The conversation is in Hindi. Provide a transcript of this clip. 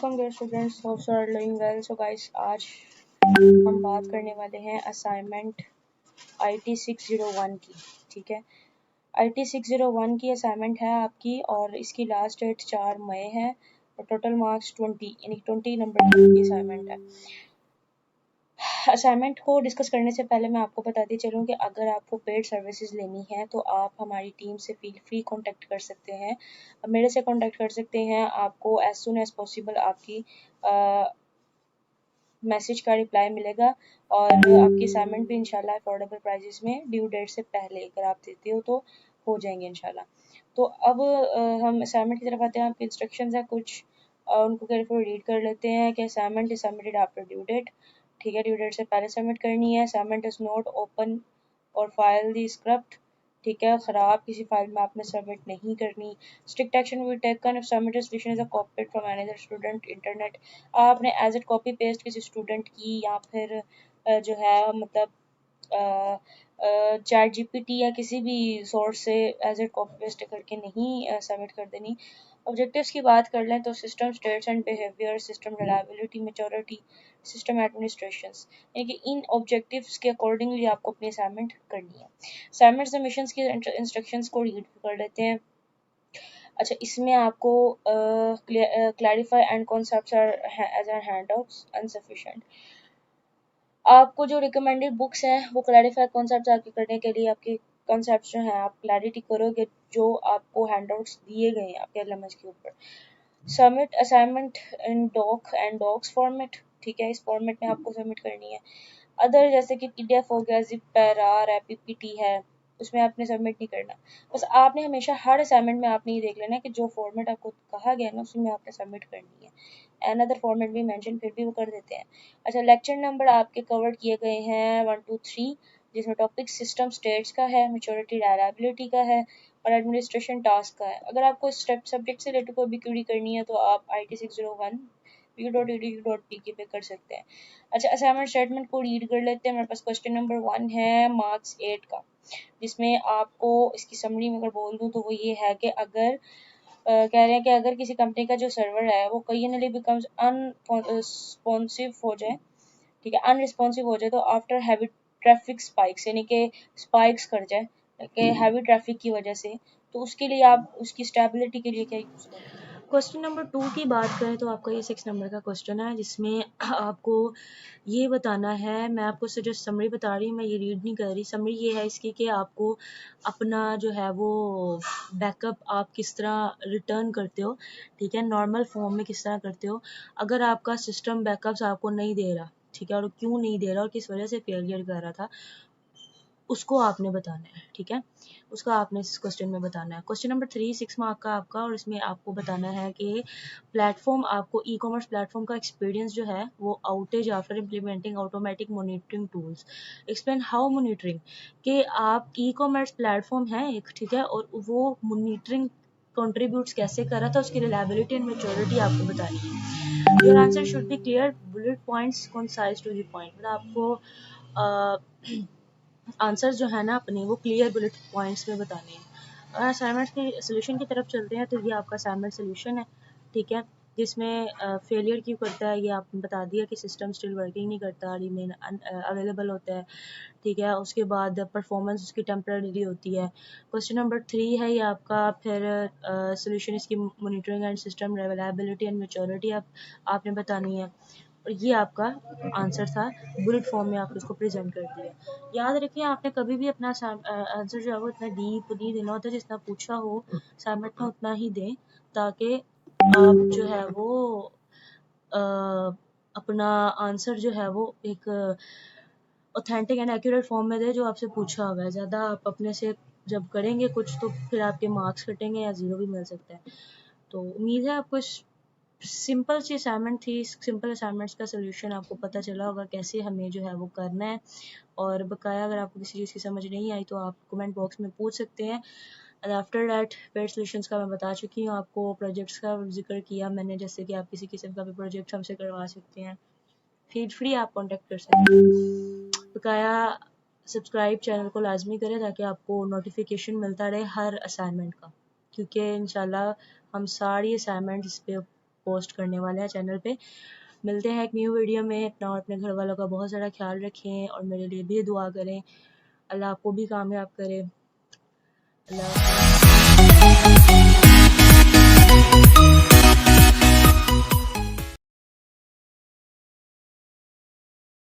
Welcome dear students, hope so are doing well. So guys, आज हम बात करने वाले हैं असाइनमेंट IT 601 की। ठीक है, IT 601 की असाइनमेंट है आपकी और इसकी लास्ट डेट 4 मई है और टोटल मार्क्स 20 यानी 20 नंबर की असाइनमेंट है। असाइनमेंट को डिस्कस करने से पहले मैं आपको बताती चलूँ कि अगर आपको पेड सर्विसेज लेनी है तो आप हमारी टीम से फील फ्री कांटेक्ट कर सकते हैं, मेरे से कांटेक्ट कर सकते हैं। आपको एज सुन एज पॉसिबल आपकी मैसेज का रिप्लाई मिलेगा और आपकी असाइनमेंट भी इंशाल्लाह अफोर्डेबल प्राइजेस में ड्यू डेट से पहले अगर आप देते हो तो हो जाएंगे इंशाल्लाह। तो अब हम असाइनमेंट की तरफ आते हैं। आपके इंस्ट्रक्शंस है कुछ, उनको केयरफुल रीड कर लेते हैं कि assignment is submitted after due date. ठीक है, ड्यू डेट से पहले सबमिट करनी है। असाइनमेंट इज नॉट ओपन और फाइल दी स्क्रिप्ट। ठीक है, ख़राब किसी फाइल में आपने सबमिट नहीं करनी। Strict action will be taken if submitted solution is a copied from another student internet. आपने एज इट कॉपी पेस्ट किसी स्टूडेंट की या फिर जो है मतलब चैट जीपीटी या किसी भी सोर्स से एज इट कॉपी पेस्ट करके नहीं सबमिट कर देनी। ऑब्जेक्टिव्स की बात कर लें तो system states and behaviour, system reliability, maturity, system administrations, यानी कि इन ऑब्जेक्टिव्स के अकॉर्डिंगली आपको अपनी असाइनमेंट करनी है। असाइनमेंट सबमिशंस की इंस्ट्रक्शंस को रीड कर लेते हैं। अच्छा, इसमें आपको clarify and concepts are as an handouts insufficient. आपको जो रिकमेंडेड बुक्स हैं वो क्लैरिफाई कॉन्सेप्ट्स आपके करने के लिए आपके कॉन्सेप्ट्स जो हैं आप क्लैरिटी करोगे जो आपको हैंडआउट्स दिए गए हैं आपके एलएमएस के ऊपर। Submit assignment in doc and docx format. ठीक है, इस फॉर्मेट में आपको सबमिट करनी है। अदर जैसे कि पीडीएफ हो गया, जिप पैरार है, पीपीटी है, उसमें आपने सबमिट नहीं करना। बस आपने हमेशा हर असाइनमेंट में आपने ये देख लेना है कि जो फॉर्मेट आपको कहा गया है ना उसी में आपने सबमिट करनी है। अनदर फॉर्मेट भी मेंशन फिर भी वो कर देते हैं। अच्छा, लेक्चर नंबर आपके कवर किए गए हैं 1 2 3, जिसमें टॉपिक सिस्टम स्टेट्स का है, मैच्योरिटी रिलायबिलिटी का है और एडमिनिस्ट्रेशन टास्क का है। अगर आपको सब्जेक्ट से रिलेटेड कोई भी क्वेरी करनी है तो आप IT 601 u.edu.pk पे कर सकते हैं। अच्छा, असाइनमेंट स्टेटमेंट को रीड कर लेते हैं। हमारे पास क्वेश्चन नंबर 1 है मार्क्स 8 का, जिसमें आपको इसकी समरी में अगर बोल दूँ तो वो ये है कि अगर कह रहे हैं कि अगर किसी कंपनी का जो सर्वर है वो कई बिकम्स अनरिस्पॉन्सिव हो जाए, ठीक है, अनरिस्पॉन्सिव हो जाए तो आफ्टर हैवी ट्रैफिक स्पाइक्स, यानी कि स्पाइक्स कर जाए कि हैवी ट्रैफिक की वजह से, तो उसके लिए आप उसकी स्टेबिलिटी के लिए क्या यूज़ करेंगे। क्वेश्चन नंबर 2 की बात करें तो आपका ये 6 नंबर का क्वेश्चन है, जिसमें आपको ये बताना है। मैं आपको जो समरी बता रही हूँ मैं ये रीड नहीं कर रही। समरी ये है इसकी कि आपको अपना जो है वो बैकअप आप किस तरह रिटर्न करते हो, ठीक है, नॉर्मल फॉर्म में किस तरह करते हो। अगर आपका सिस्टम बैकअप्स आपको नहीं दे रहा, ठीक है, और क्यों नहीं दे रहा और किस वजह से फेलियर कर रहा था, उसको आपने बताना है। ठीक है, उसका आपने इस क्वेश्चन में बताना है। क्वेश्चन नंबर 3 6 मार्क का आपका, और इसमें आपको बताना है कि प्लेटफॉर्म आपको ई कॉमर्स प्लेटफॉर्म का एक्सपीरियंस जो है वो outage after implementing automatic monitoring tools. Explain how monitoring, कि आप ई कॉमर्स प्लेटफॉर्म है एक, ठीक है, और वो मॉनिटरिंग कंट्रीब्यूट्स कैसे कर रहा था, उसकी रिलायबिलिटी एंड मैच्योरिटी आपको बतानी है। Your answer should be clear, bullet points, concise to the point. मतलब आपको आंसर्स जो है ना अपने वो क्लियर बुलेट पॉइंट्स में बताने हैं। और असाइनमेंट के सोल्यूशन की तरफ चलते हैं तो ये आपका असाइनमेंट सोल्यूशन है, ठीक है, जिसमें फेलियर क्यों करता है ये आपने बता दिया कि सिस्टम स्टिल वर्किंग नहीं करता, रिमेन अवेलेबल होता है, ठीक है। उसके बाद परफॉर्मेंस उसकी टेम्पररी होती है। क्वेश्चन नंबर 3 है ये आपका, फिर सोल्यूशन इसकी monitoring and system reliability and maturity आपने बतानी है। और ये आपका आंसर था, बुलेट फॉर्म में आपने उसको प्रेजेंट कर दिया। याद रखिए आपने कभी भी अपना आंसर जो है वो इतना डीप नहीं देना होता, जितना पूछा हो असाइनमेंट में उतना ही दें, ताकि आप जो है वो आ, अपना आंसर जो है वो एक ऑथेंटिक एंड एक्यूरेट फॉर्म में दे जो आपसे पूछा हुआ है। ज़्यादा आप अपने से जब करेंगे कुछ तो फिर आपके मार्क्स कटेंगे या ज़ीरो भी मिल सकता है। तो उम्मीद है आपको सिंपल सी असाइनमेंट थी, सिंपल असाइनमेंट्स का सोल्यूशन आपको पता चला होगा कैसे हमें जो है वो करना है। और बकाया अगर आपको किसी चीज़ की समझ नहीं आई तो आप कमेंट बॉक्स में पूछ सकते हैं। And after that paid solutions का मैं बता चुकी हूँ आपको, प्रोजेक्ट्स का जिक्र किया मैंने, जैसे कि आप किसी किस्म का भी प्रोजेक्ट हमसे करवा सकते हैं, फील फ्री आप कॉन्टेक्ट कर सकते हैं। बकाया सब्सक्राइब चैनल को लाजमी करें ताकि आपको नोटिफिकेशन मिलता रहे हर असाइनमेंट का, क्योंकि इंशाल्लाह हम सारी असाइनमेंट इस पे पोस्ट करने वाले हैं चैनल पे। मिलते हैं एक न्यू वीडियो में। अपना और अपने घर वालों का बहुत सारा ख्याल रखें और मेरे लिए भी दुआ करें। अल्लाह आपको भी कामयाब करे। अल्लाह